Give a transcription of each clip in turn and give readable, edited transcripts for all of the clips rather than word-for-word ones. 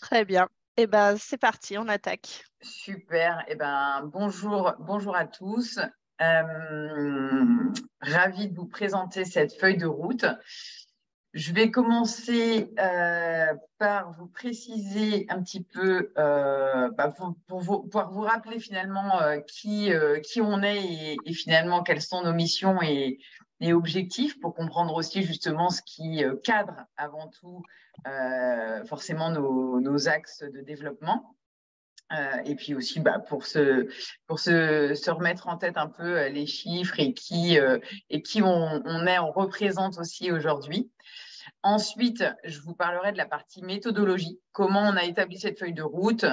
Très bien. Eh ben, c'est parti, on attaque. Super. Eh ben, bonjour à tous. Ravie de vous présenter cette feuille de route. Je vais commencer par vous préciser un petit peu, pour pouvoir vous rappeler finalement qui on est et finalement quelles sont nos missions et objectifs pour comprendre aussi justement ce qui cadre avant tout forcément nos axes de développement. Et puis aussi pour se remettre en tête un peu les chiffres et qui on représente aussi aujourd'hui. Ensuite, je vous parlerai de la partie méthodologie, comment on a établi cette feuille de route.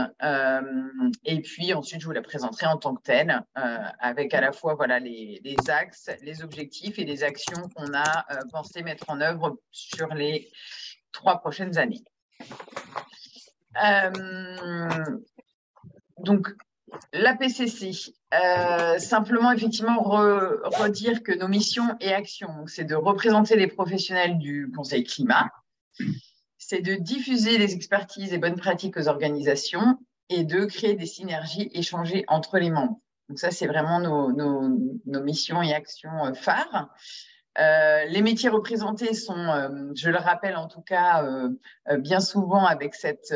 Et puis ensuite, je vous la présenterai en tant que telle, avec à la fois voilà, les axes, les objectifs et les actions qu'on a pensé mettre en œuvre sur les 3 prochaines années. Donc, la PCC, simplement effectivement redire que nos missions et actions, c'est de représenter les professionnels du Conseil climat, c'est de diffuser les expertises et bonnes pratiques aux organisations et de créer des synergies échangées entre les membres. Donc ça, c'est vraiment nos missions et actions phares. Les métiers représentés sont, je le rappelle en tout cas, bien souvent avec cette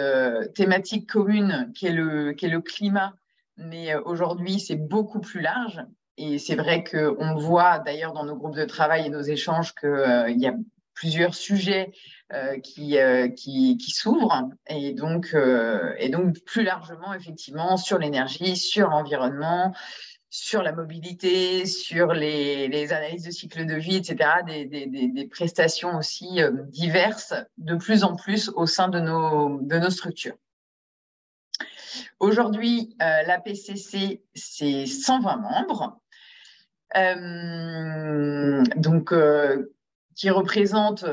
thématique commune qui est le climat, mais aujourd'hui c'est beaucoup plus large. Et c'est vrai qu'on voit d'ailleurs dans nos groupes de travail et nos échanges qu'il y a plusieurs sujets qui s'ouvrent et donc plus largement effectivement sur l'énergie, sur l'environnement, sur la mobilité, sur les analyses de cycle de vie, etc., des prestations aussi diverses de plus en plus au sein de nos structures. Aujourd'hui, la PCC, c'est 120 membres, qui représentent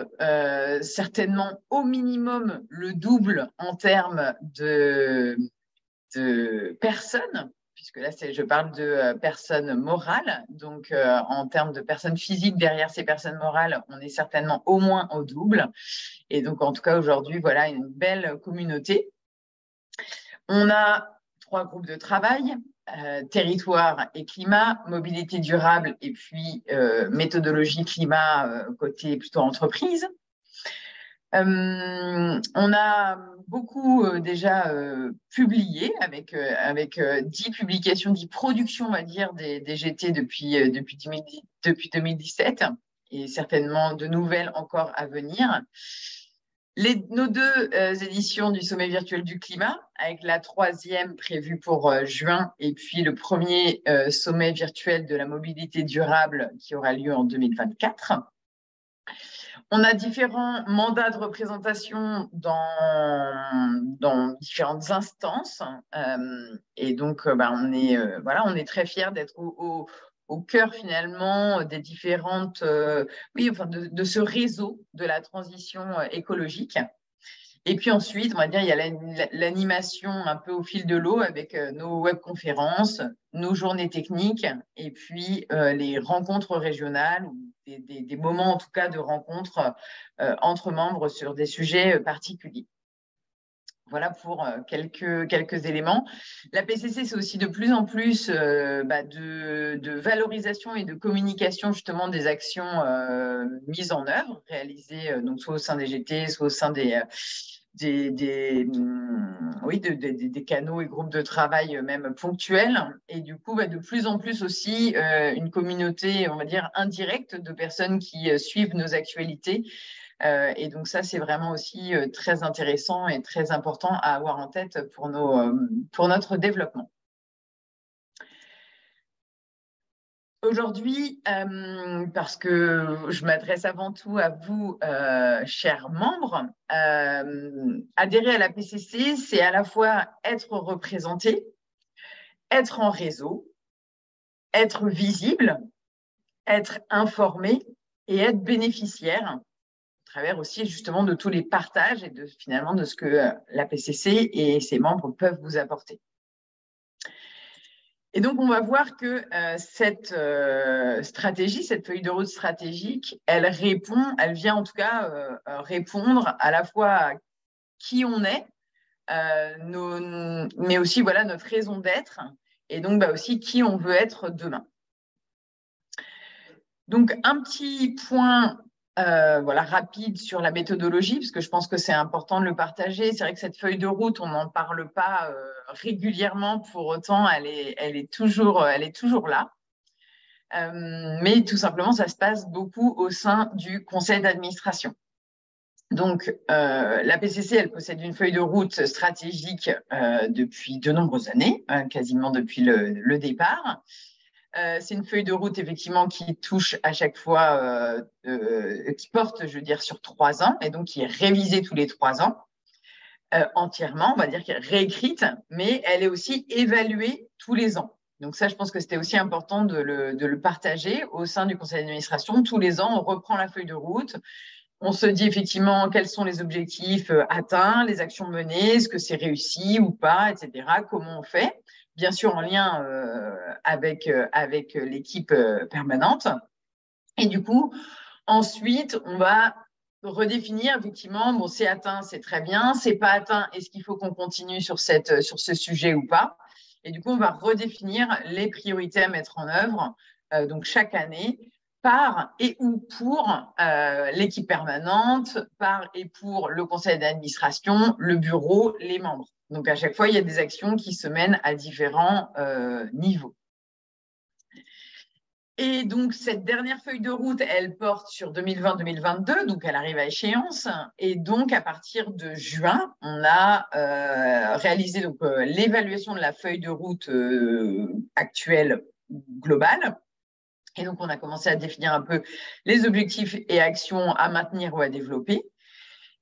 certainement au minimum le double en termes de personnes, puisque là, je parle de personnes morales. Donc, en termes de personnes physiques, derrière ces personnes morales, on est certainement au moins au double. Et donc, en tout cas, aujourd'hui, voilà une belle communauté. On a 3 groupes de travail, territoire et climat, mobilité durable et puis méthodologie climat côté plutôt entreprise. On a beaucoup déjà publié avec 10 publications, 10 productions, on va dire, des GT depuis 2017 et certainement de nouvelles encore à venir. Nos 2 éditions du Sommet virtuel du climat, avec la 3e prévue pour juin et puis le premier sommet virtuel de la mobilité durable qui aura lieu en 2024. On a différents mandats de représentation dans différentes instances. Et donc, on est très fiers d'être au cœur finalement des différentes, de ce réseau de la transition écologique. Et puis ensuite, on va dire, il y a l'animation un peu au fil de l'eau avec nos webconférences, nos journées techniques et puis les rencontres régionales ou des moments en tout cas de rencontres entre membres sur des sujets particuliers. Voilà pour quelques éléments. La PCC, c'est aussi de plus en plus de valorisation et de communication justement des actions mises en œuvre, réalisées donc soit au sein des GT, soit au sein des canaux et groupes de travail même ponctuels. Et du coup, de plus en plus aussi une communauté, on va dire, indirecte de personnes qui suivent nos actualités. Et donc ça, c'est vraiment aussi très intéressant et très important à avoir en tête pour notre développement. Aujourd'hui, parce que je m'adresse avant tout à vous, chers membres, adhérer à la PCC, c'est à la fois être représenté, être en réseau, être visible, être informé et être bénéficiaire, travers aussi justement de tous les partages et finalement de ce que la PCC et ses membres peuvent vous apporter. Et donc, on va voir que cette stratégie, cette feuille de route stratégique, elle vient en tout cas répondre à la fois à qui on est, mais aussi voilà, notre raison d'être et donc aussi qui on veut être demain. Donc, un petit point voilà, rapide sur la méthodologie, parce que je pense que c'est important de le partager. C'est vrai que cette feuille de route, on n'en parle pas régulièrement, pour autant, elle est toujours là. Mais tout simplement, ça se passe beaucoup au sein du conseil d'administration. Donc, la PCC, elle possède une feuille de route stratégique depuis de nombreuses années, quasiment depuis le départ. C'est une feuille de route, effectivement, qui touche à chaque fois, qui porte, je veux dire, sur 3 ans, et donc qui est révisée tous les 3 ans, entièrement, on va dire qu'elle est réécrite, mais elle est aussi évaluée tous les ans. Donc ça, je pense que c'était aussi important de le partager au sein du conseil d'administration. Tous les ans, on reprend la feuille de route, on se dit effectivement quels sont les objectifs atteints, les actions menées, est-ce que c'est réussi ou pas, etc. Comment on fait, bien sûr en lien avec l'équipe permanente. Et du coup, ensuite, on va redéfinir effectivement, bon, c'est atteint, c'est très bien, c'est pas atteint, est-ce qu'il faut qu'on continue sur ce sujet ou pas? Et du coup, on va redéfinir les priorités à mettre en œuvre, donc chaque année, par et ou pour l'équipe permanente, par et pour le conseil d'administration, le bureau, les membres. Donc, à chaque fois, il y a des actions qui se mènent à différents niveaux. Et donc, cette dernière feuille de route, elle porte sur 2020-2022, donc elle arrive à échéance. Et donc, à partir de juin, on a réalisé l'évaluation de la feuille de route actuelle globale. Et donc, on a commencé à définir un peu les objectifs et actions à maintenir ou à développer.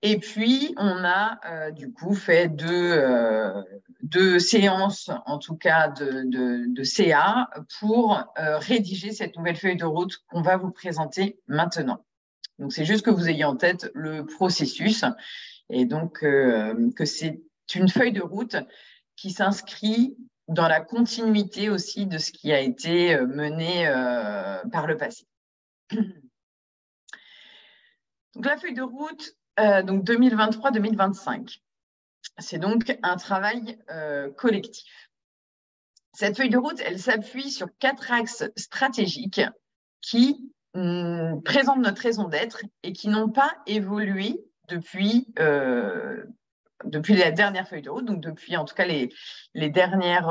Et puis, on a du coup fait deux séances, en tout cas de CA, pour rédiger cette nouvelle feuille de route qu'on va vous présenter maintenant. Donc, c'est juste que vous ayez en tête le processus et donc que c'est une feuille de route qui s'inscrit dans la continuité aussi de ce qui a été mené par le passé. Donc, la feuille de route, donc 2023-2025, c'est donc un travail collectif. Cette feuille de route, elle s'appuie sur 4 axes stratégiques qui présentent notre raison d'être et qui n'ont pas évolué depuis la dernière feuille de route, donc depuis en tout cas la dernière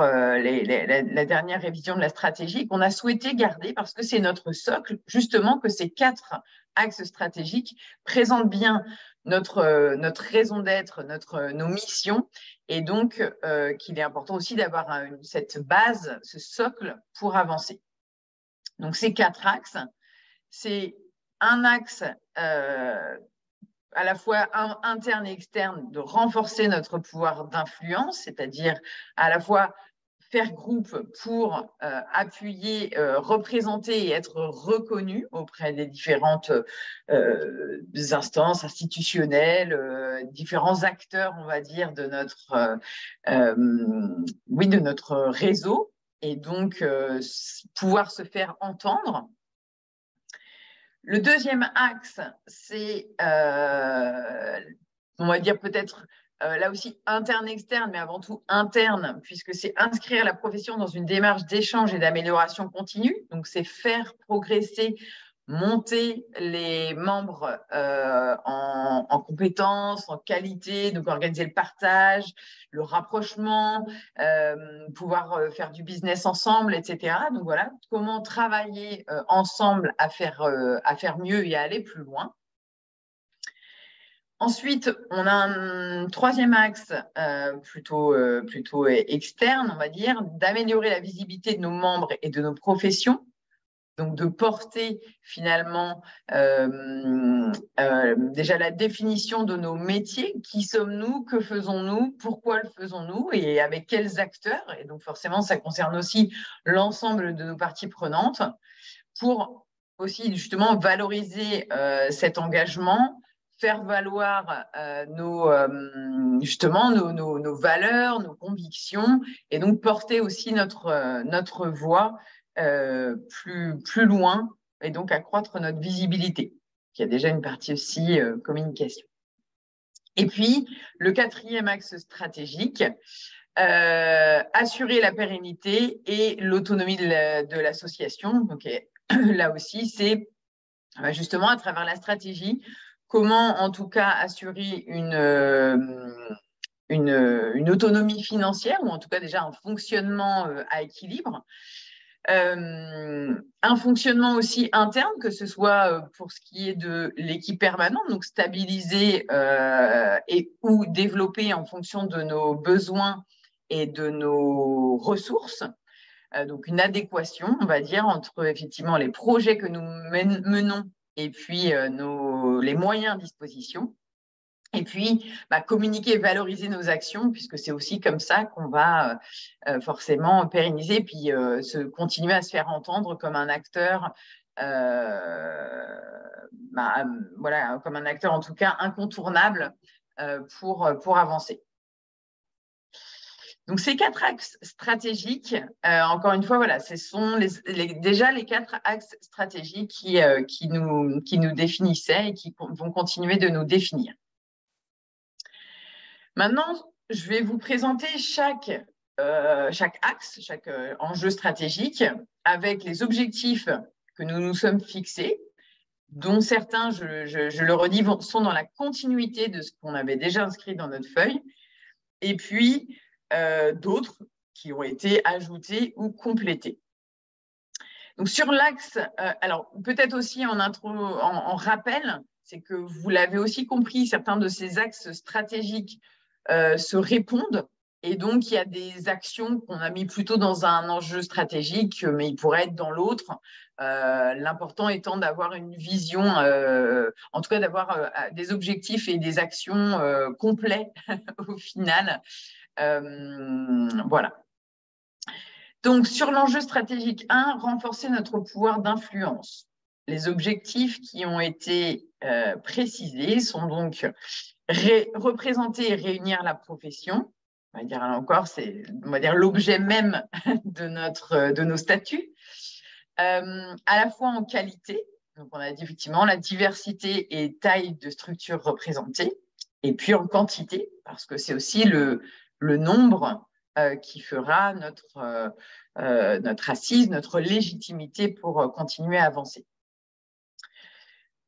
révision de la stratégie qu'on a souhaité garder parce que c'est notre socle, justement, que ces 4 axes stratégiques présentent bien notre raison d'être, nos missions, et donc qu'il est important aussi d'avoir cette base, ce socle pour avancer. Donc ces 4 axes, c'est un axe à la fois interne et externe, de renforcer notre pouvoir d'influence, c'est-à-dire à la fois faire groupe pour appuyer, représenter et être reconnu auprès des différentes instances institutionnelles, différents acteurs, on va dire, de notre réseau, et donc pouvoir se faire entendre. Le deuxième axe, c'est, on va dire peut-être là aussi interne-externe, mais avant tout interne, puisque c'est inscrire la profession dans une démarche d'échange et d'amélioration continue. Donc, c'est faire progresser, monter les membres en compétences, en qualité, donc organiser le partage, le rapprochement, pouvoir faire du business ensemble, etc. Donc voilà, comment travailler ensemble à faire mieux et à aller plus loin. Ensuite, on a un troisième axe plutôt externe, on va dire, d'améliorer la visibilité de nos membres et de nos professions. Donc, de porter finalement déjà la définition de nos métiers. Qui sommes-nous? Que faisons-nous? Pourquoi le faisons-nous? Et avec quels acteurs? Et donc, forcément, ça concerne aussi l'ensemble de nos parties prenantes pour aussi justement valoriser cet engagement, faire valoir nos valeurs, nos convictions, et donc porter aussi notre voix plus loin, et donc accroître notre visibilité, qui a déjà une partie aussi communication. Et puis, le quatrième axe stratégique, assurer la pérennité et l'autonomie de l'association. Donc, là aussi, c'est justement à travers la stratégie, comment en tout cas assurer une autonomie financière ou en tout cas déjà un fonctionnement à équilibre. Un fonctionnement aussi interne, que ce soit pour ce qui est de l'équipe permanente, donc stabiliser et ou développer en fonction de nos besoins et de nos ressources. Donc une adéquation, on va dire, entre effectivement les projets que nous menons et puis les moyens à disposition. Et puis, communiquer et valoriser nos actions, puisque c'est aussi comme ça qu'on va forcément pérenniser et puis continuer à se faire entendre comme un acteur, voilà, comme un acteur en tout cas incontournable pour avancer. Donc, ces 4 axes stratégiques, encore une fois, voilà, ce sont déjà les 4 axes stratégiques qui nous définissaient et qui vont continuer de nous définir. Maintenant, je vais vous présenter chaque axe, chaque enjeu stratégique avec les objectifs que nous nous sommes fixés, dont certains, je le redis, sont dans la continuité de ce qu'on avait déjà inscrit dans notre feuille, et puis d'autres qui ont été ajoutés ou complétés. Donc, sur l'axe, alors peut-être aussi en rappel, c'est que vous l'avez aussi compris, certains de ces axes stratégiques se répondent. Et donc, il y a des actions qu'on a mis plutôt dans un enjeu stratégique, mais il pourrait être dans l'autre. L'important étant d'avoir une vision, en tout cas d'avoir des objectifs et des actions complets au final. Voilà. Donc, sur l'enjeu stratégique 1, renforcer notre pouvoir d'influence. Les objectifs qui ont été précisés sont donc représenter et réunir la profession. On va dire là encore, c'est l'objet même de nos statuts. À la fois en qualité, donc on a dit effectivement la diversité et taille de structures représentées, et puis en quantité, parce que c'est aussi le nombre qui fera notre assise, notre légitimité pour continuer à avancer.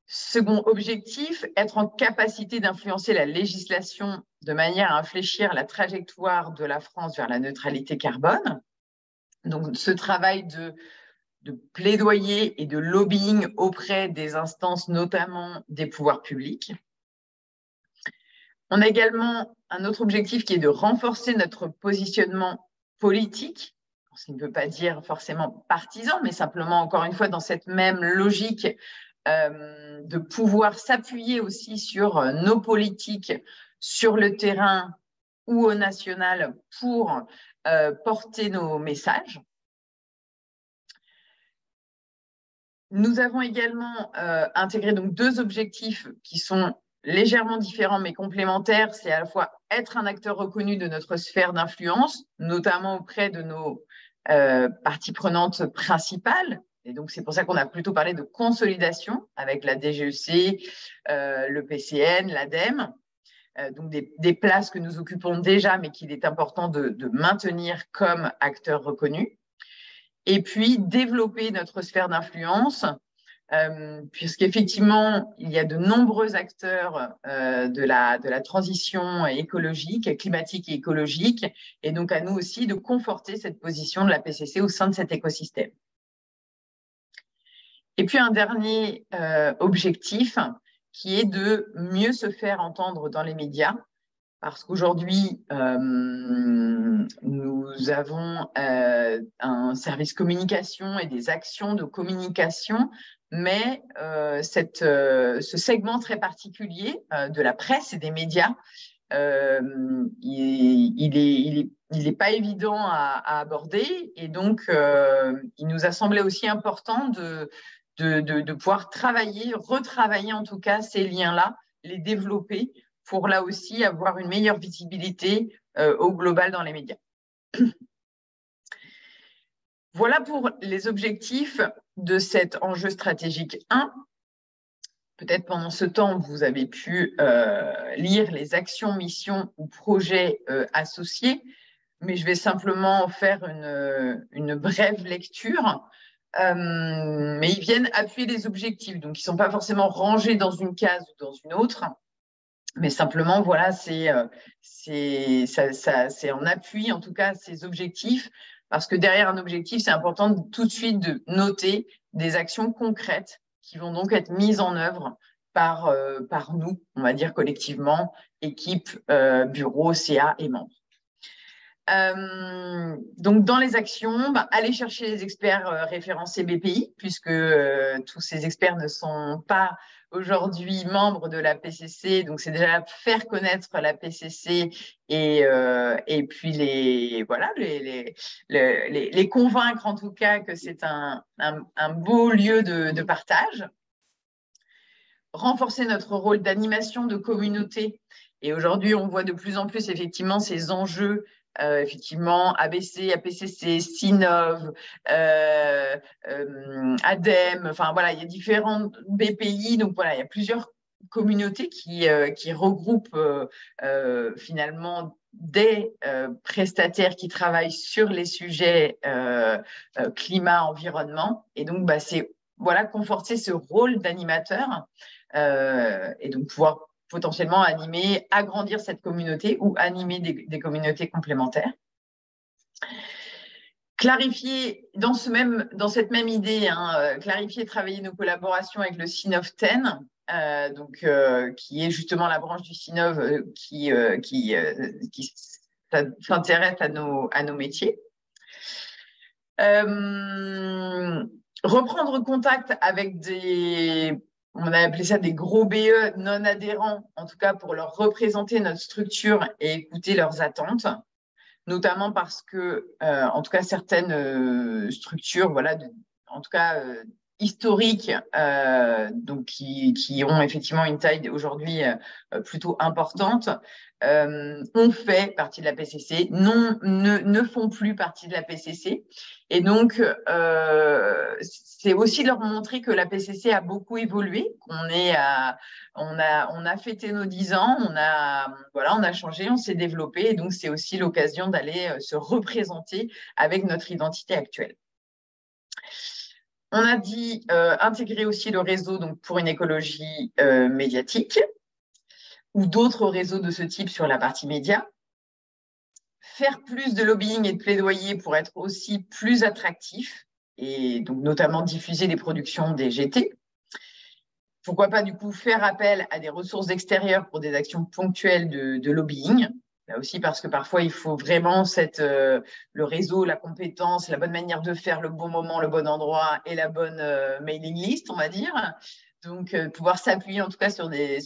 Second objectif, être en capacité d'influencer la législation de manière à infléchir la trajectoire de la France vers la neutralité carbone. Donc, ce travail de plaidoyer et de lobbying auprès des instances, notamment des pouvoirs publics. On a également un autre objectif qui est de renforcer notre positionnement politique, ce qui ne veut pas dire forcément partisan, mais simplement, encore une fois, dans cette même logique de pouvoir s'appuyer aussi sur nos politiques sur le terrain ou au national pour porter nos messages. Nous avons également intégré donc 2 objectifs qui sont légèrement différents mais complémentaires. C'est à la fois être un acteur reconnu de notre sphère d'influence, notamment auprès de nos parties prenantes principales. Et donc, c'est pour ça qu'on a plutôt parlé de consolidation avec la DGEC, le PCN, l'ADEME. Donc, des places que nous occupons déjà, mais qu'il est important de maintenir comme acteurs reconnus. Et puis, développer notre sphère d'influence, puisqu'effectivement, il y a de nombreux acteurs de la transition écologique, climatique et écologique, et donc à nous aussi de conforter cette position de la PCC au sein de cet écosystème. Et puis un dernier objectif qui est de mieux se faire entendre dans les médias, parce qu'aujourd'hui, nous avons un service communication et des actions de communication, mais ce segment très particulier de la presse et des médias, il n'est pas évident à aborder, et donc il nous a semblé aussi important de pouvoir retravailler en tout cas ces liens-là, les développer pour là aussi avoir une meilleure visibilité au global dans les médias. Voilà pour les objectifs de cet enjeu stratégique 1. peut-être pendant ce temps, vous avez pu lire les actions, missions ou projets associés, mais je vais simplement faire une brève lecture. Mais ils viennent appuyer les objectifs, donc ils ne sont pas forcément rangés dans une case ou dans une autre, mais simplement, voilà, c'est en appui, en tout cas, ces objectifs, parce que derrière un objectif, c'est important tout de suite de noter des actions concrètes qui vont donc être mises en œuvre par nous, on va dire collectivement, équipe, bureau, CA et membres. Donc, dans les actions, aller chercher les experts référencés BPI, puisque tous ces experts ne sont pas aujourd'hui membres de la PCC. Donc, c'est déjà faire connaître la PCC et puis les convaincre, en tout cas, que c'est un beau lieu de partage. Renforcer notre rôle d'animation de communauté. Et aujourd'hui, on voit de plus en plus, effectivement, ces enjeux effectivement, ABC, APCC, Sinov, ADEME, enfin voilà, il y a différents BPI, donc voilà, il y a plusieurs communautés qui regroupent finalement des prestataires qui travaillent sur les sujets climat, environnement, et donc c'est voilà, conforter ce rôle d'animateur et donc pouvoir potentiellement animer, agrandir cette communauté ou animer des communautés complémentaires. Clarifier, dans cette même idée, clarifier et travailler nos collaborations avec le Sinov 10, qui est justement la branche du Sinov qui s'intéresse à nos métiers. Reprendre contact avec on a appelé ça des gros BE non adhérents, en tout cas pour leur représenter notre structure et écouter leurs attentes, notamment parce que, en tout cas, certaines structures, voilà, en tout cas historiques, donc qui ont effectivement une taille aujourd'hui plutôt importante, ont fait partie de la PCC, ne font plus partie de la PCC. Et donc, c'est aussi leur montrer que la PCC a beaucoup évolué, on a fêté nos 10 ans, on a changé, on s'est développé. Et donc, c'est aussi l'occasion d'aller se représenter avec notre identité actuelle. On a dit intégrer aussi le réseau donc, pour une écologie médiatique ou d'autres réseaux de ce type sur la partie média. Faire plus de lobbying et de plaidoyer pour être aussi plus attractif et donc notamment diffuser les productions des GT. Pourquoi pas du coup faire appel à des ressources extérieures pour des actions ponctuelles de lobbying. Là aussi parce que parfois il faut vraiment le réseau, la compétence, la bonne manière de faire, le bon moment, le bon endroit et la bonne mailing list, on va dire. Donc pouvoir s'appuyer en tout cas sur des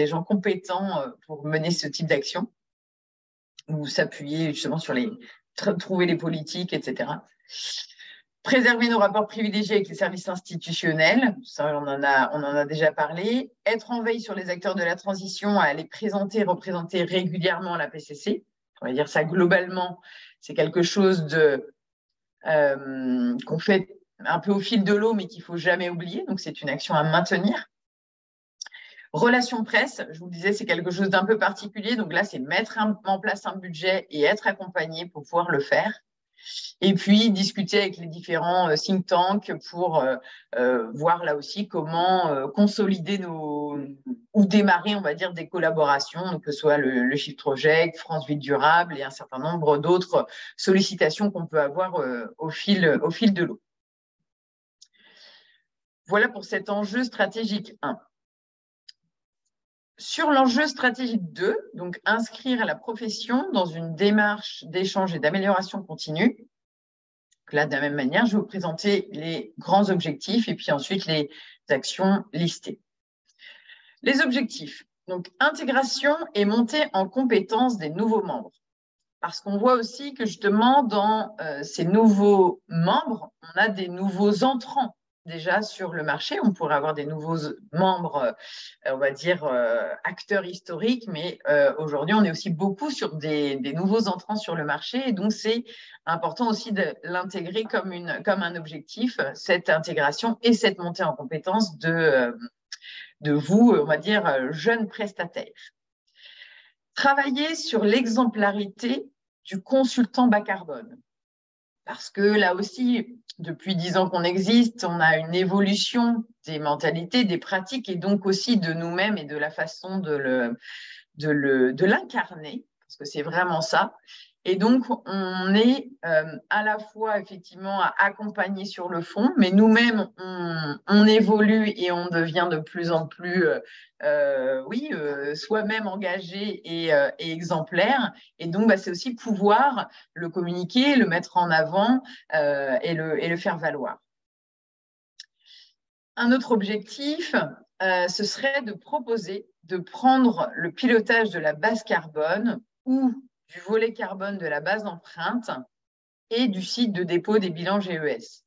gens compétents pour mener ce type d'action ou s'appuyer justement sur trouver les politiques, etc. Préserver nos rapports privilégiés avec les services institutionnels, ça on en a déjà parlé. Être en veille sur les acteurs de la transition, à les présenter, représenter régulièrement la PCC. On va dire ça globalement, c'est quelque chose qu'on fait un peu au fil de l'eau, mais qu'il ne faut jamais oublier. Donc c'est une action à maintenir. Relations presse, je vous le disais, c'est quelque chose d'un peu particulier. Donc là, c'est mettre en place un budget et être accompagné pour pouvoir le faire. Et puis, discuter avec les différents think tanks pour voir là aussi comment consolider ou démarrer, on va dire, des collaborations, donc que ce soit le Shift Project, France Ville Durable et un certain nombre d'autres sollicitations qu'on peut avoir au fil de l'eau. Voilà pour cet enjeu stratégique 1. Sur l'enjeu stratégique 2, donc inscrire la profession dans une démarche d'échange et d'amélioration continue. Donc là, de la même manière, je vais vous présenter les grands objectifs et puis ensuite les actions listées. Les objectifs, donc intégration et montée en compétence des nouveaux membres. Parce qu'on voit aussi que justement, dans ces nouveaux membres, on a des nouveaux entrants déjà sur le marché. On pourrait avoir des nouveaux membres, on va dire acteurs historiques, mais aujourd'hui, on est aussi beaucoup sur des nouveaux entrants sur le marché. Et donc, c'est important aussi de l'intégrer comme un objectif, cette intégration et cette montée en compétence de vous, on va dire, jeunes prestataires. Travailler sur l'exemplarité du consultant bas carbone. Parce que là aussi, depuis 10 ans qu'on existe, on a une évolution des mentalités, des pratiques et donc aussi de nous-mêmes et de la façon de l'incarner, parce que c'est vraiment ça. Et donc, on est à la fois effectivement à accompagner sur le fond, mais nous-mêmes, on évolue et on devient de plus en plus, soi-même engagé et exemplaire. Et donc, c'est aussi pouvoir le communiquer, le mettre en avant et le faire valoir. Un autre objectif, ce serait de proposer de prendre le pilotage de la base carbone ou du volet carbone de la base d'empreinte et du site de dépôt des bilans GES.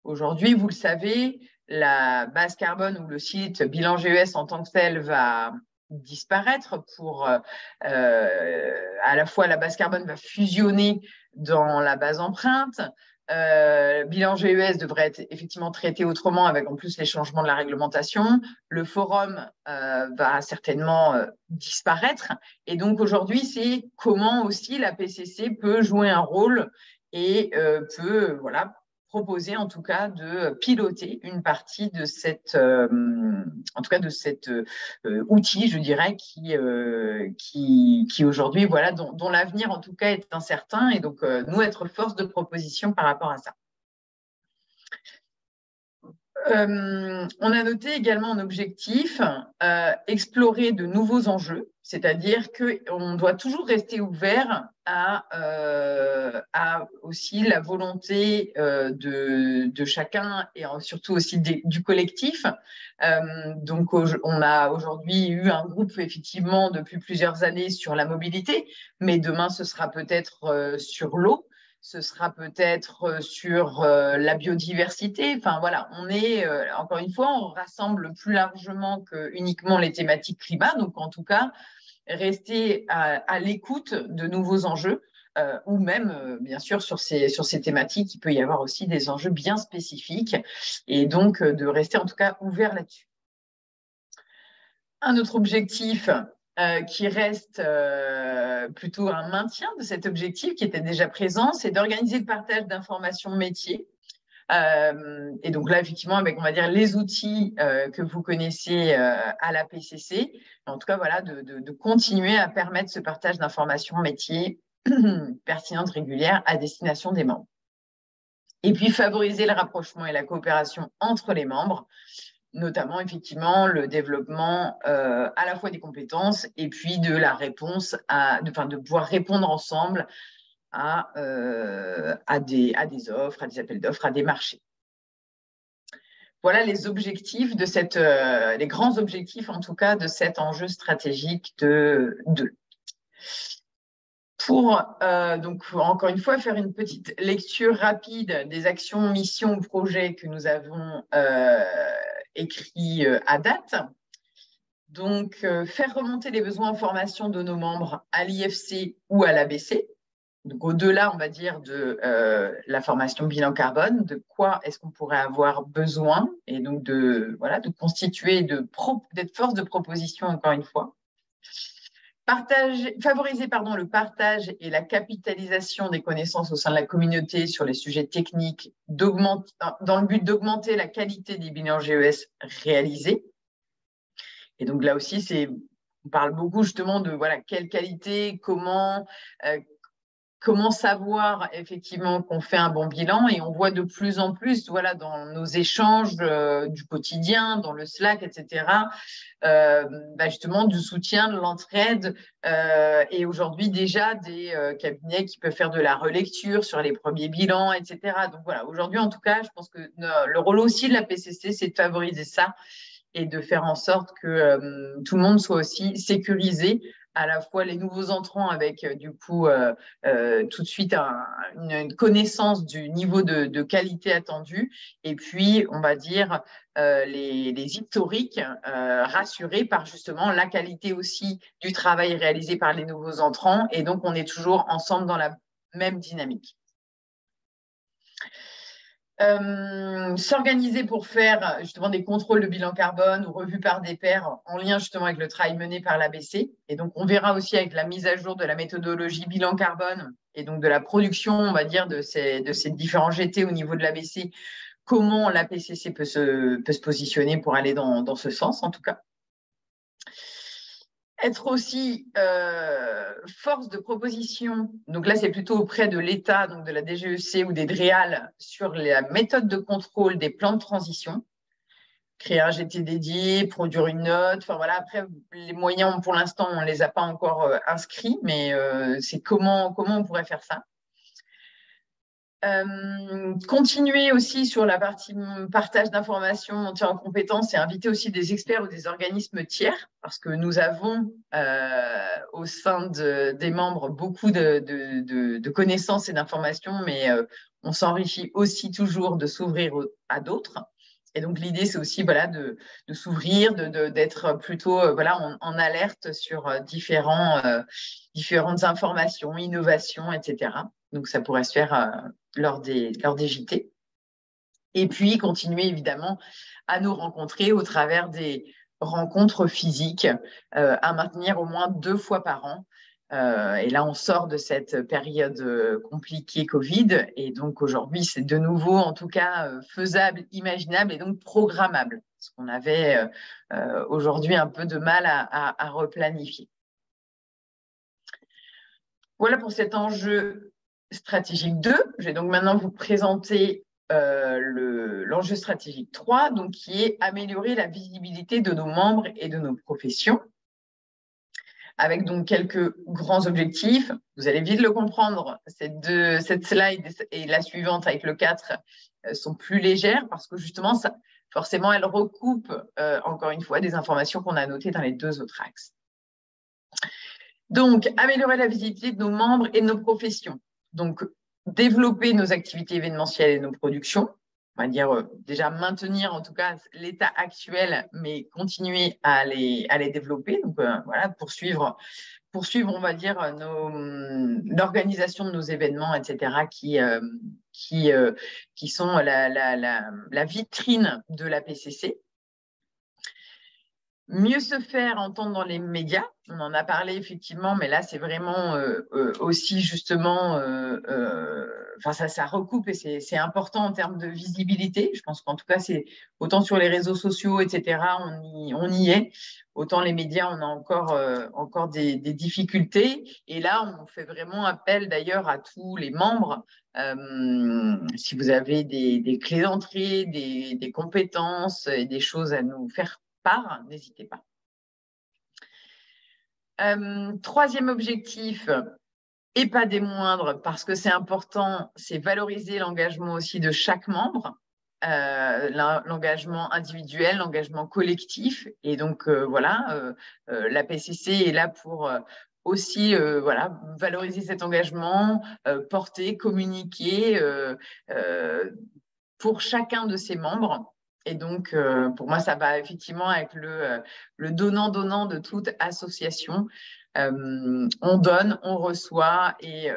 Aujourd'hui, vous le savez, la base carbone ou le site bilan GES en tant que tel va disparaître pour à la fois la base carbone va fusionner dans la base empreinte. Bilan GES devrait être effectivement traité autrement avec en plus les changements de la réglementation. Le forum va certainement disparaître. Et donc aujourd'hui, c'est comment aussi la PCC peut jouer un rôle et peut proposer en tout cas de piloter une partie de cet outil, je dirais, qui aujourd'hui, dont l'avenir en tout cas est incertain et donc nous être force de proposition par rapport à ça. On a noté également un objectif, explorer de nouveaux enjeux, c'est-à-dire qu'on doit toujours rester ouvert à aussi la volonté de chacun et surtout aussi du collectif. Donc, on a aujourd'hui eu un groupe effectivement depuis plusieurs années sur la mobilité, mais demain, ce sera peut-être sur l'eau. Ce sera peut-être sur la biodiversité. Enfin, voilà, on est, encore une fois, on rassemble plus largement que uniquement les thématiques climat. Donc, en tout cas, rester à l'écoute de nouveaux enjeux ou même, bien sûr, sur ces thématiques, il peut y avoir aussi des enjeux bien spécifiques et donc de rester en tout cas ouvert là-dessus. Un autre objectif qui reste plutôt un maintien de cet objectif qui était déjà présent, c'est d'organiser le partage d'informations métiers. Et donc là, effectivement, avec, on va dire, les outils que vous connaissez à la PCC, en tout cas, voilà, de continuer à permettre ce partage d'informations métiers pertinentes, régulières à destination des membres. Et puis, favoriser le rapprochement et la coopération entre les membres, notamment effectivement le développement à la fois des compétences et puis de la réponse, de pouvoir répondre ensemble à des offres, à des appels d'offres, à des marchés. Voilà les objectifs de les grands objectifs en tout cas de cet enjeu stratégique de. Pour donc encore une fois faire une petite lecture rapide des actions, missions ou projets que nous avons écrits à date. Donc, faire remonter les besoins en formation de nos membres à l'IFC ou à l'ABC. Donc, au-delà, on va dire, de la formation bilan carbone, de quoi est-ce qu'on pourrait avoir besoin et donc de constituer, d'être force de proposition, encore une fois. Favoriser le partage et la capitalisation des connaissances au sein de la communauté sur les sujets techniques dans le but d'augmenter la qualité des bilans GES réalisés. Et donc là aussi, on parle beaucoup justement de quelle qualité, comment savoir effectivement qu'on fait un bon bilan. Et on voit de plus en plus dans nos échanges du quotidien, dans le Slack, etc., justement du soutien, de l'entraide et aujourd'hui déjà des cabinets qui peuvent faire de la relecture sur les premiers bilans, etc. Donc voilà, aujourd'hui en tout cas, je pense que le rôle aussi de la PCC, c'est de favoriser ça et de faire en sorte que tout le monde soit aussi sécurisé à la fois les nouveaux entrants avec du coup tout de suite une connaissance du niveau de qualité attendu, et puis on va dire les historiques rassurés par justement la qualité aussi du travail réalisé par les nouveaux entrants, et donc on est toujours ensemble dans la même dynamique. S'organiser pour faire justement des contrôles de bilan carbone ou revues par des pairs en lien justement avec le travail mené par l'ABC. Et donc, on verra aussi avec la mise à jour de la méthodologie bilan carbone et donc de la production, on va dire, de ces différents GT au niveau de l'ABC, comment l'APCC peut se positionner pour aller dans ce sens, en tout cas. Être aussi force de proposition, donc là c'est plutôt auprès de l'État, donc de la DGEC ou des DREAL, sur la méthode de contrôle des plans de transition, créer un GT dédié, produire une note, enfin voilà, après les moyens pour l'instant on ne les a pas encore inscrits, mais c'est comment on pourrait faire ça. Continuer aussi sur la partie partage d'informations, monter en compétences et inviter aussi des experts ou des organismes tiers, parce que nous avons au sein des membres beaucoup de connaissances et d'informations, mais on s'enrichit aussi toujours de s'ouvrir à d'autres. Et donc l'idée, c'est aussi voilà, de s'ouvrir, d'être plutôt voilà, en alerte sur différentes informations, innovations, etc. Donc ça pourrait se faire lors des JT. Et puis, continuer évidemment à nous rencontrer au travers des rencontres physiques à maintenir au moins 2 fois par an. Et là, on sort de cette période compliquée Covid. Et donc, aujourd'hui, c'est de nouveau, en tout cas, faisable, imaginable et donc programmable. Parce qu'on avait aujourd'hui un peu de mal à replanifier. Voilà pour cet enjeu stratégique 2. Je vais donc maintenant vous présenter l'enjeu stratégique 3, donc, qui est améliorer la visibilité de nos membres et de nos professions, avec donc quelques grands objectifs. Vous allez vite le comprendre, cette slide et la suivante avec le 4 sont plus légères parce que justement, forcément, elles recoupent encore une fois des informations qu'on a notées dans les 2 autres axes. Donc, améliorer la visibilité de nos membres et de nos professions. Donc, développer nos activités événementielles et nos productions. On va dire déjà maintenir en tout cas l'état actuel, mais continuer à les développer. Donc, voilà, poursuivre, on va dire, l'organisation de nos événements, etc., qui sont la vitrine de la PCC. Mieux se faire entendre dans les médias, on en a parlé effectivement, mais là c'est vraiment aussi justement, ça recoupe et c'est important en termes de visibilité. Je pense qu'en tout cas c'est autant sur les réseaux sociaux, etc. On y est, autant les médias on a encore des difficultés. Et là on fait vraiment appel d'ailleurs à tous les membres. Si vous avez des clés d'entrée, des compétences et des choses à nous faire part, n'hésitez pas. 3e objectif, et pas des moindres, parce que c'est important, c'est valoriser l'engagement aussi de chaque membre, l'engagement individuel, l'engagement collectif. Et donc, voilà, la PCC est là pour aussi voilà, valoriser cet engagement, porter, communiquer pour chacun de ses membres. Et donc, pour moi, ça va effectivement avec le donnant-donnant de toute association. On donne, on reçoit, et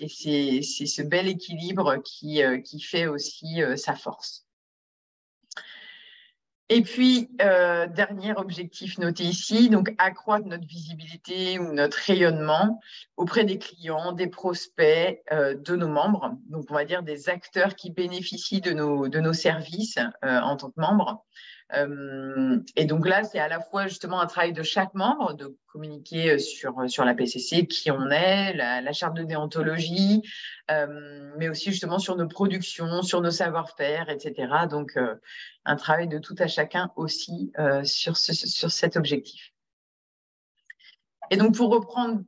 c'est ce bel équilibre qui fait aussi sa force. Et puis, dernier objectif noté ici, donc accroître notre visibilité ou notre rayonnement auprès des clients, des prospects, de nos membres. Donc, on va dire des acteurs qui bénéficient de nos services en tant que membres. Et donc là, c'est à la fois justement un travail de chaque membre de communiquer sur la PCC, qui on est, la charte de déontologie, mais aussi justement sur nos productions, sur nos savoir-faire, etc. Donc, un travail de tout à chacun aussi sur cet objectif. Et donc, pour reprendre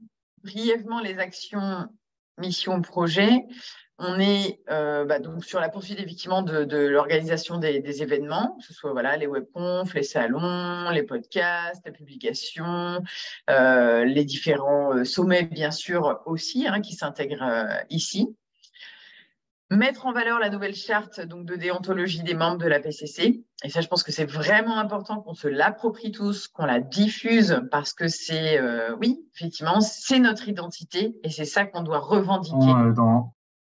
brièvement les actions mission, projet. On est donc sur la poursuite effectivement de l'organisation des événements, que ce soit voilà, les webconf, les salons, les podcasts, les publications, les différents sommets bien sûr aussi qui s'intègrent ici. Mettre en valeur la nouvelle charte donc, de déontologie des membres de la PCC. Et ça, je pense que c'est vraiment important qu'on se l'approprie tous, qu'on la diffuse parce que c'est, oui, effectivement, c'est notre identité et c'est ça qu'on doit revendiquer.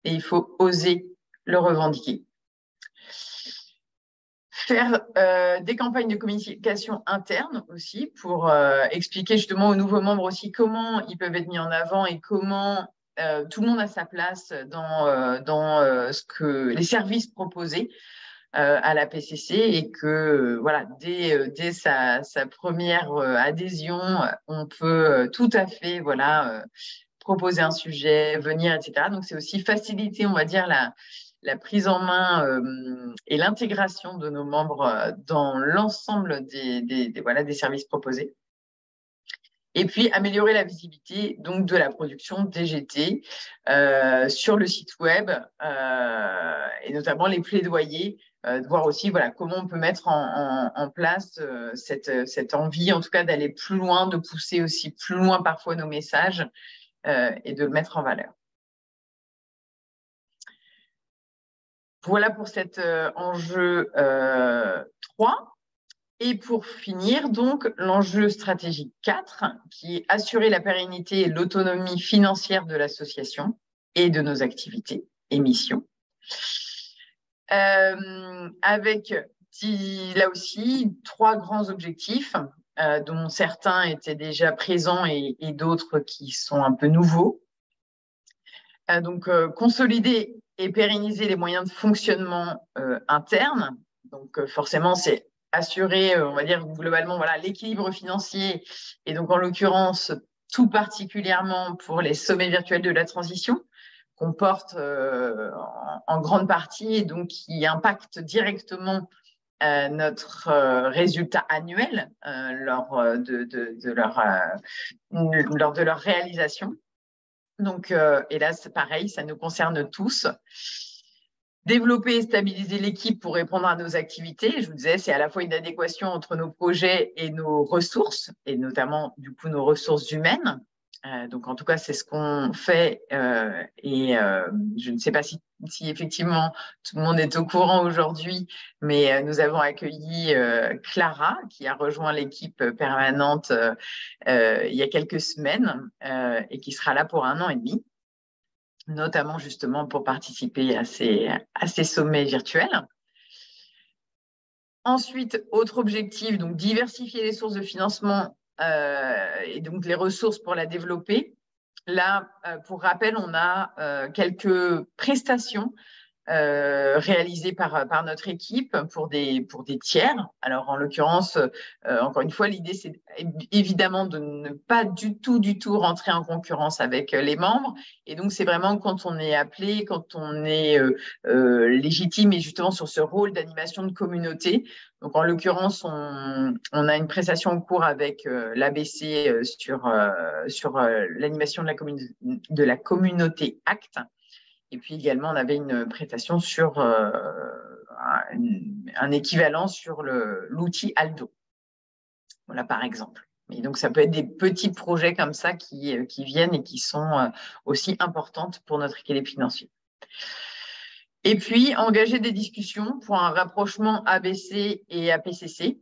Et il faut oser le revendiquer. Faire des campagnes de communication interne aussi pour expliquer justement aux nouveaux membres aussi comment ils peuvent être mis en avant et comment tout le monde a sa place dans ce que les services proposés à la PCC et que voilà dès sa première adhésion, on peut tout à fait voilà proposer un sujet, venir, etc. Donc c'est aussi faciliter, on va dire la prise en main et l'intégration de nos membres dans l'ensemble des services proposés. Et puis, améliorer la visibilité donc, de la production DGT sur le site web et notamment les plaidoyers, de voir aussi voilà, comment on peut mettre en place cette envie, en tout cas, d'aller plus loin, de pousser aussi plus loin parfois nos messages et de le mettre en valeur. Voilà pour cet enjeu 3. Et pour finir, donc, l'enjeu stratégique 4, qui est assurer la pérennité et l'autonomie financière de l'association et de nos activités et missions. Avec, là aussi, 3 grands objectifs, dont certains étaient déjà présents et d'autres qui sont un peu nouveaux. Donc, consolider et pérenniser les moyens de fonctionnement internes. Donc, forcément, c'est assurer, on va dire globalement, voilà, l'équilibre financier et donc en l'occurrence, tout particulièrement pour les sommets virtuels de la transition qu'on porte en grande partie et donc qui impactent directement notre résultat annuel lors de leur réalisation. Donc, et là, c'est pareil, ça nous concerne tous. Développer et stabiliser l'équipe pour répondre à nos activités. Je vous disais, c'est à la fois une adéquation entre nos projets et nos ressources, et notamment, du coup, nos ressources humaines. Donc, en tout cas, c'est ce qu'on fait. Et je ne sais pas si effectivement tout le monde est au courant aujourd'hui, mais nous avons accueilli Clara, qui a rejoint l'équipe permanente il y a quelques semaines et qui sera là pour 1 an et demi, notamment justement pour participer à ces sommets virtuels. Ensuite, autre objectif, donc diversifier les sources de financement et donc les ressources pour la développer. Là, pour rappel, on a quelques prestations réalisées par notre équipe pour des tiers. Alors, en l'occurrence, encore une fois, l'idée, c'est évidemment de ne pas du tout rentrer en concurrence avec les membres. Et donc, c'est vraiment quand on est appelé, quand on est légitime et justement sur ce rôle d'animation de communauté. Donc, en l'occurrence, on a une prestation en cours avec l'ABC sur l'animation de la communauté ACT. Et puis également, on avait une prestation sur un équivalent sur l'outil Aldo. Voilà, par exemple. Et donc, ça peut être des petits projets comme ça qui viennent et qui sont aussi importantes pour notre équilibre financier. Et puis, engager des discussions pour un rapprochement ABC et APCC.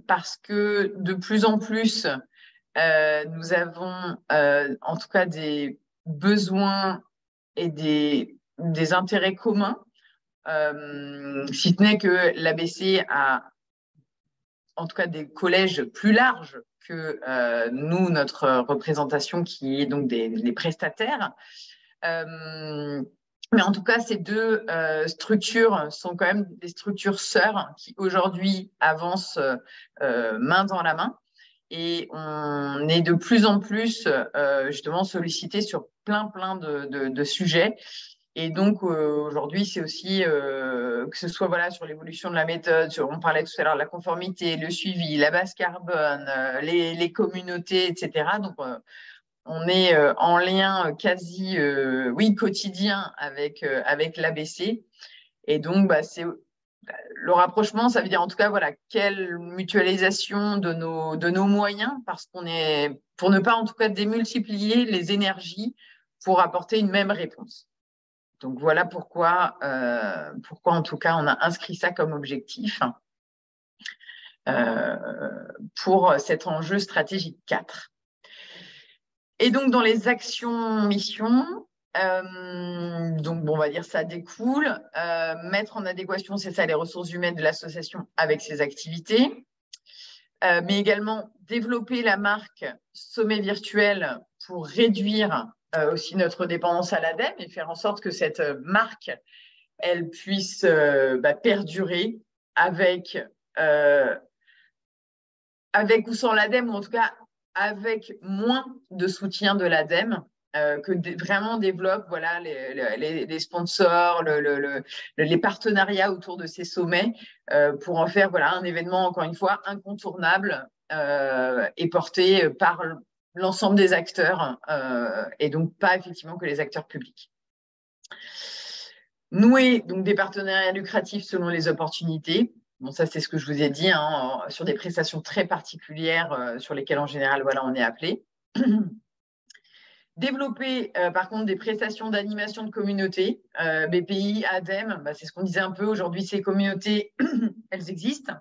Parce que de plus en plus, nous avons en tout cas des besoins et des intérêts communs, si ce n'est que l'ABC a en tout cas des collèges plus larges que nous, notre représentation qui est donc les prestataires. Mais en tout cas, ces 2 structures sont quand même des structures sœurs qui aujourd'hui avancent main dans la main. Et on est de plus en plus justement sollicité sur plein de sujets. Et donc aujourd'hui, c'est aussi que ce soit voilà sur l'évolution de la méthode, on parlait tout à l'heure de la conformité, le suivi, la base carbone, les communautés, etc. Donc on est en lien quasi quotidien avec l'ABC. Et donc, c'est le rapprochement, ça veut dire en tout cas, voilà, quelle mutualisation de nos moyens, parce pour ne pas en tout cas démultiplier les énergies pour apporter une même réponse. Donc voilà pourquoi en tout cas on a inscrit ça comme objectif pour cet enjeu stratégique 4. Et donc dans les actions missions, donc on va dire ça découle, mettre en adéquation, c'est ça, les ressources humaines de l'association avec ses activités, mais également développer la marque Sommet Virtuel pour réduire aussi notre dépendance à l'ADEME et faire en sorte que cette marque, elle puisse perdurer avec ou sans l'ADEME, ou en tout cas avec moins de soutien de l'ADEME, que vraiment développe voilà, les sponsors, les partenariats autour de ces sommets pour en faire voilà, un événement, encore une fois, incontournable et porté par l'ensemble des acteurs et donc pas effectivement que les acteurs publics. Nouer donc des partenariats lucratifs selon les opportunités. Bon, ça, c'est ce que je vous ai dit, hein, sur des prestations très particulières sur lesquelles, en général, voilà, on est appelé. Développer, par contre, des prestations d'animation de communauté, BPI, ADEME, c'est ce qu'on disait un peu. Aujourd'hui, ces communautés, elles existent.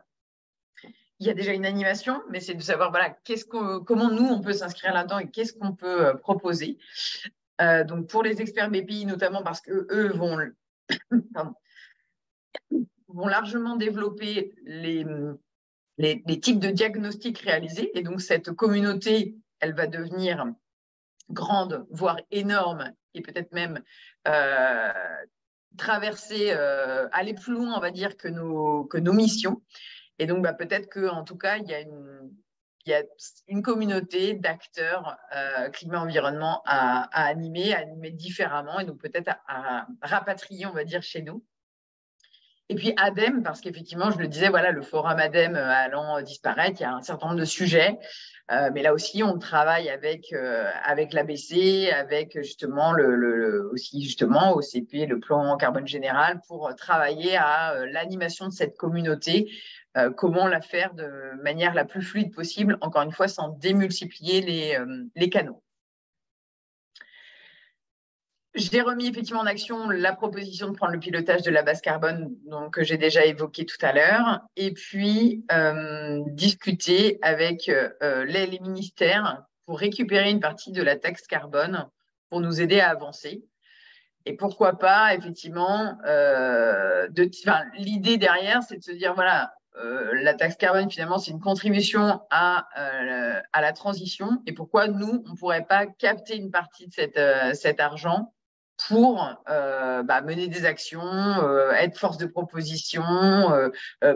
Il y a déjà une animation, mais c'est de savoir voilà, comment nous, on peut s'inscrire là-dedans et qu'est-ce qu'on peut proposer. Donc, pour les experts BPI, notamment parce qu'eux vont largement développer les types de diagnostics réalisés. Et donc, cette communauté, elle va devenir grande, voire énorme, et peut-être même traverser, aller plus loin, on va dire, que nos missions. Et donc, peut-être qu'en tout cas, il y a une communauté d'acteurs climat-environnement à animer différemment, et donc peut-être à rapatrier, on va dire, chez nous. Et puis ADEME, parce qu'effectivement, je le disais, voilà, le forum ADEME allant disparaître, il y a un certain nombre de sujets, mais là aussi, on travaille avec l'ABC, avec justement aussi justement OCP, le plan carbone général, pour travailler à l'animation de cette communauté, comment la faire de manière la plus fluide possible, encore une fois, sans démultiplier les canaux. J'ai remis effectivement en action la proposition de prendre le pilotage de la base carbone que j'ai déjà évoqué tout à l'heure, et puis discuter avec les ministères pour récupérer une partie de la taxe carbone pour nous aider à avancer. Et pourquoi pas, effectivement, l'idée derrière, c'est de se dire, voilà, la taxe carbone, finalement, c'est une contribution à la transition. Et pourquoi nous, on ne pourrait pas capter une partie de cet argent pour mener des actions, être force de proposition,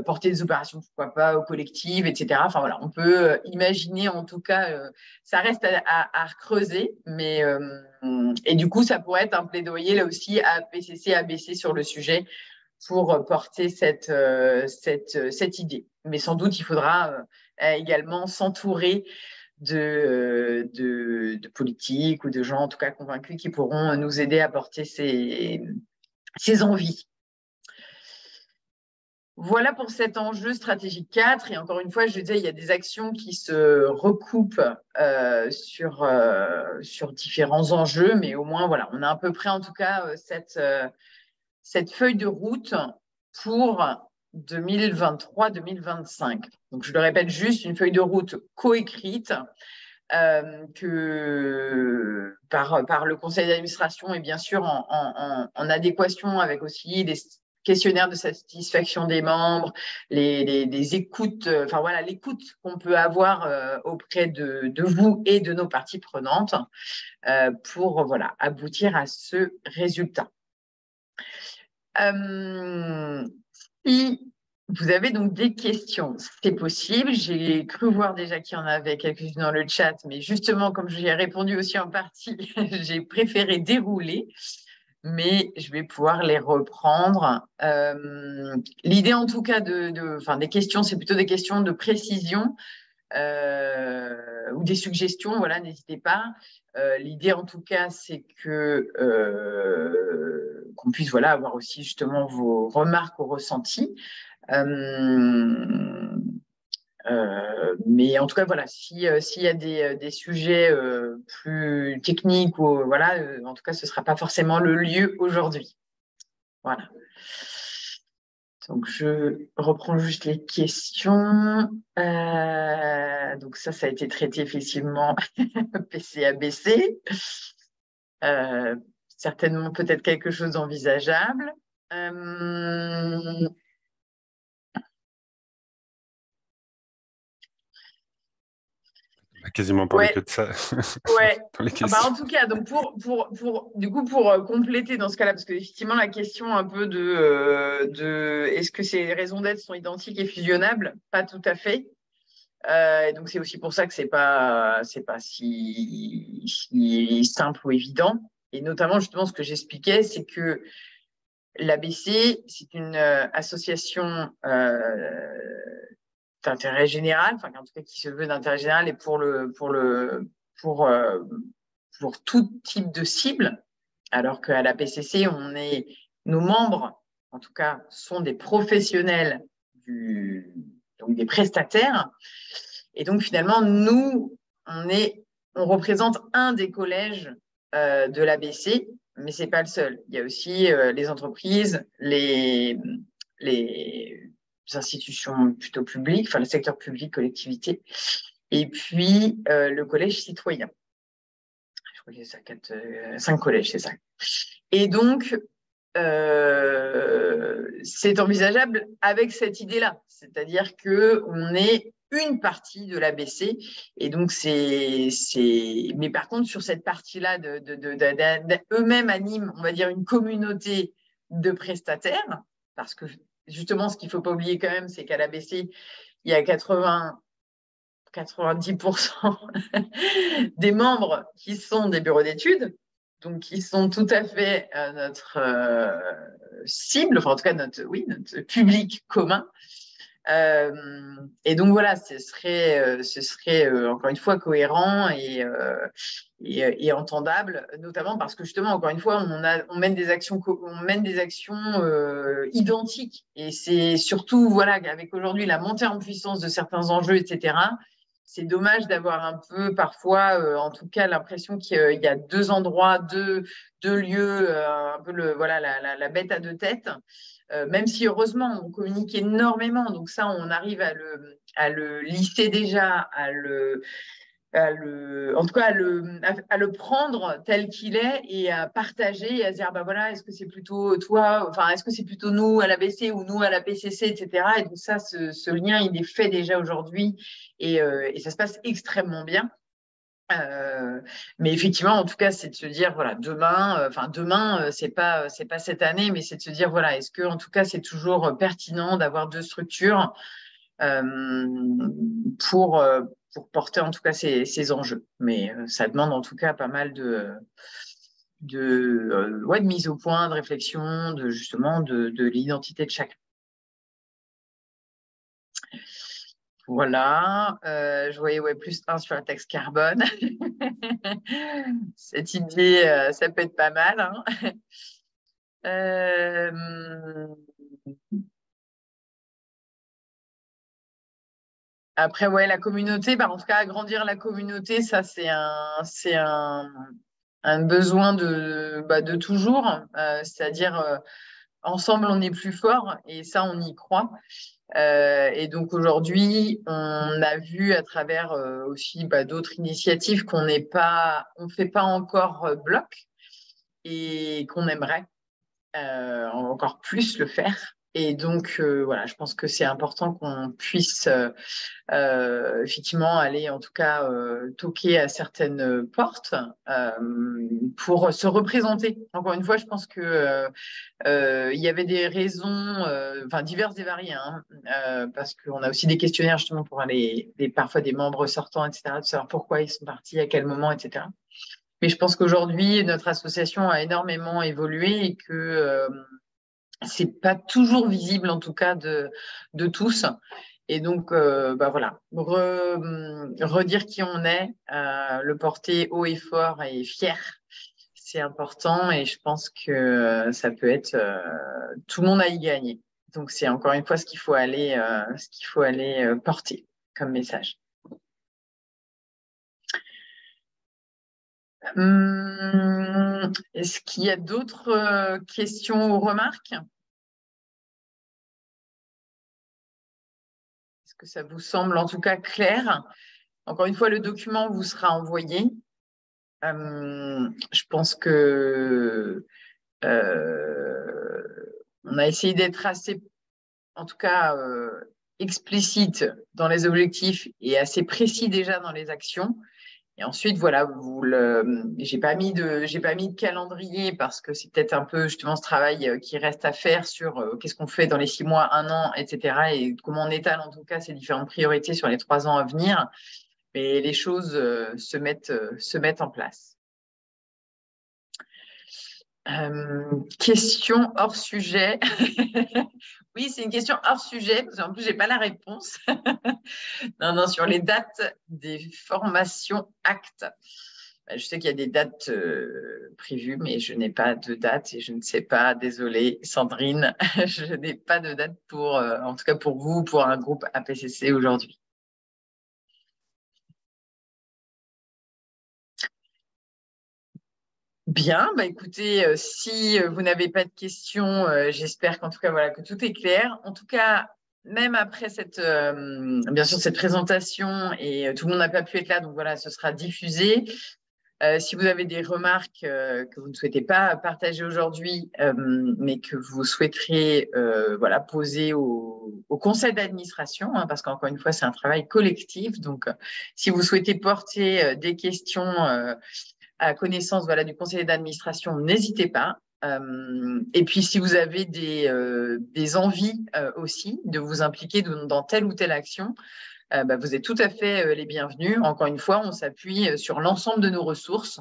porter des opérations, pourquoi pas, collectives, etc. Enfin voilà, on peut imaginer, en tout cas, ça reste à creuser, mais et du coup, ça pourrait être un plaidoyer là aussi à PCC, ABC sur le sujet pour porter cette idée. Mais sans doute, il faudra également s'entourer de politiques ou de gens en tout cas convaincus qui pourront nous aider à porter ces envies. Voilà pour cet enjeu stratégique 4. Et encore une fois, je disais, il y a des actions qui se recoupent sur différents enjeux, mais au moins, voilà, on a à peu près en tout cas cette feuille de route pour 2023-2025. Donc, je le répète juste, une feuille de route coécrite par le conseil d'administration et bien sûr en adéquation avec aussi les questionnaires de satisfaction des membres, les écoutes, enfin voilà, l'écoute qu'on peut avoir auprès de vous et de nos parties prenantes pour voilà, aboutir à ce résultat. Si vous avez donc des questions, c'est possible. J'ai cru voir déjà qu'il y en avait quelques-unes dans le chat, mais justement, comme je l'ai répondu aussi en partie, j'ai préféré dérouler, mais je vais pouvoir les reprendre. L'idée, en tout cas, des questions, c'est plutôt des questions de précision. ou des suggestions, voilà, n'hésitez pas. L'idée, en tout cas, c'est que qu'on puisse voilà, avoir aussi justement vos remarques ou ressentis. Mais en tout cas, voilà, s'il y a des sujets plus techniques, ou, voilà, en tout cas, ce ne sera pas forcément le lieu aujourd'hui. Voilà. Donc, je reprends juste les questions. Donc, ça a été traité effectivement PC-ABC. Certainement, peut-être quelque chose d'envisageable. On a quasiment parlé que de ça. Ouais. Dans les Bah, en questions. tout cas, donc pour compléter dans ce cas-là, parce que effectivement la question un peu de est-ce que ces raisons d'être sont identiques et fusionnables? Pas tout à fait. Et donc c'est aussi pour ça que c'est pas si simple ou évident. Et notamment justement ce que j'expliquais, c'est que l'ABC, c'est une association d'intérêt général, enfin en tout cas qui se veut d'intérêt général et pour tout type de cible, alors qu'à la PCC, nos membres, en tout cas, sont des professionnels, donc des prestataires. Et donc, finalement, nous, on représente un des collèges de l'ABC, mais ce n'est pas le seul. Il y a aussi les entreprises, les institutions plutôt publiques, enfin le secteur public, collectivité, et puis le collège citoyen. Je crois qu'il y a 5 collèges, c'est ça. Et donc, c'est envisageable avec cette idée-là, c'est-à-dire qu'on est une partie de l'ABC, et donc mais par contre sur cette partie-là, eux-mêmes animent, on va dire, une communauté de prestataires, parce que justement, ce qu'il ne faut pas oublier quand même, c'est qu'à l'ABC, il y a 90% des membres qui sont des bureaux d'études, donc qui sont tout à fait notre cible, enfin en tout cas notre public commun. Et donc voilà, ce serait encore une fois cohérent et entendable, notamment parce que justement, encore une fois, on mène des actions identiques. Et c'est surtout, voilà, avec aujourd'hui la montée en puissance de certains enjeux, etc., c'est dommage d'avoir un peu parfois, en tout cas, l'impression qu'il y a deux endroits, deux lieux, un peu la bête à deux têtes. Même si heureusement on communique énormément, donc ça on arrive à le lisser déjà, en tout cas à le prendre tel qu'il est et à partager et à se dire bah voilà, est-ce que c'est plutôt toi, enfin est-ce que c'est plutôt nous à l'ABC ou nous à la PCC, etc. Et donc ça, ce lien il est fait déjà aujourd'hui et ça se passe extrêmement bien. Mais effectivement, en tout cas, c'est de se dire voilà, demain, c'est pas cette année, mais c'est de se dire voilà, est-ce que en tout cas c'est toujours pertinent d'avoir deux structures pour porter en tout cas ces enjeux. Mais ça demande en tout cas pas mal de mise au point, de réflexion, justement de l'identité de chacun. Voilà, je voyais plus 1 sur la taxe carbone. Cette idée, ça peut être pas mal. Hein. Après, ouais, la communauté, en tout cas, agrandir la communauté, ça, c'est un besoin de toujours. C'est-à-dire, ensemble, on est plus fort et ça, on y croit. Et donc aujourd'hui, on a vu à travers aussi d'autres initiatives qu'on ne fait pas encore bloc et qu'on aimerait encore plus le faire. Et donc voilà, je pense que c'est important qu'on puisse effectivement aller en tout cas toquer à certaines portes pour se représenter. Encore une fois, je pense que il y avait des raisons, diverses et variées, hein, parce qu'on a aussi des questionnaires justement pour parfois des membres sortants, etc., de savoir pourquoi ils sont partis, à quel moment, etc. Mais je pense qu'aujourd'hui, notre association a énormément évolué et que c'est pas toujours visible, en tout cas, de tous. Et donc, voilà, redire qui on est, le porter haut et fort et fier, c'est important. Et je pense que ça peut être, tout le monde a y gagné. Donc, c'est encore une fois ce qu'il faut aller porter comme message. Est-ce qu'il y a d'autres questions ou remarques? Est-ce que ça vous semble en tout cas clair? Encore une fois, le document vous sera envoyé. Je pense que on a essayé d'être assez, en tout cas, explicite dans les objectifs et assez précis déjà dans les actions. Et ensuite, voilà, j'ai pas mis de calendrier parce que c'est peut-être un peu justement ce travail qui reste à faire sur qu'est-ce qu'on fait dans les 6 mois, 1 an, etc. Et comment on étale en tout cas ces différentes priorités sur les 3 ans à venir. Mais les choses se mettent en place. Question hors sujet. Oui, c'est une question hors sujet, parce qu'en plus, je n'ai pas la réponse. Non, sur les dates des formations actes. Je sais qu'il y a des dates prévues, mais je n'ai pas de date et je ne sais pas, désolée, Sandrine, je n'ai pas de date en tout cas pour vous, pour un groupe APCC aujourd'hui. Bien, écoutez, si vous n'avez pas de questions, j'espère qu'en tout cas, voilà, que tout est clair. En tout cas, même après bien sûr, cette présentation, et tout le monde n'a pas pu être là, donc voilà, ce sera diffusé. Si vous avez des remarques que vous ne souhaitez pas partager aujourd'hui, mais que vous souhaiterez voilà, poser au conseil d'administration, hein, parce qu'encore une fois, c'est un travail collectif. Donc, si vous souhaitez porter des questions à connaissance voilà, du conseiller d'administration, n'hésitez pas. Et puis, si vous avez des envies aussi de vous impliquer dans telle ou telle action, vous êtes tout à fait les bienvenus. Encore une fois, on s'appuie sur l'ensemble de nos ressources,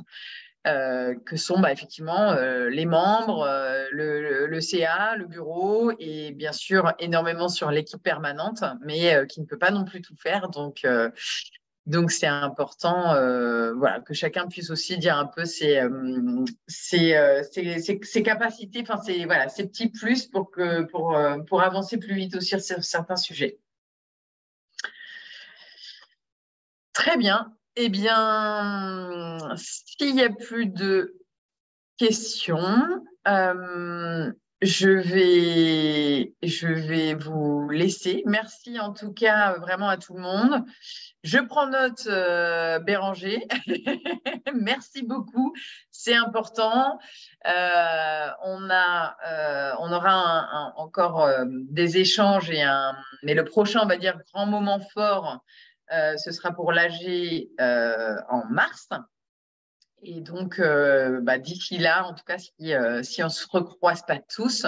que sont effectivement les membres, le CA, le bureau, et bien sûr énormément sur l'équipe permanente, mais qui ne peut pas non plus tout faire. Donc, c'est important voilà, que chacun puisse aussi dire un peu ses capacités, enfin, voilà, ses petits plus pour avancer plus vite aussi sur certains sujets. Très bien. Eh bien, s'il n'y a plus de questions, je vais vous laisser. Merci en tout cas vraiment à tout le monde. Je prends note, Béranger. Merci beaucoup. C'est important. On aura encore des échanges mais le prochain, on va dire, grand moment fort, ce sera pour l'AG en mars. Et donc, d'ici là, en tout cas, si on ne se recroise pas tous,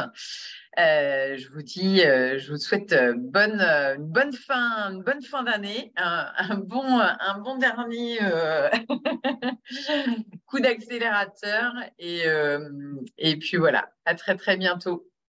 je vous souhaite une bonne fin d'année, un bon dernier coup d'accélérateur. Et puis voilà, à très, très bientôt.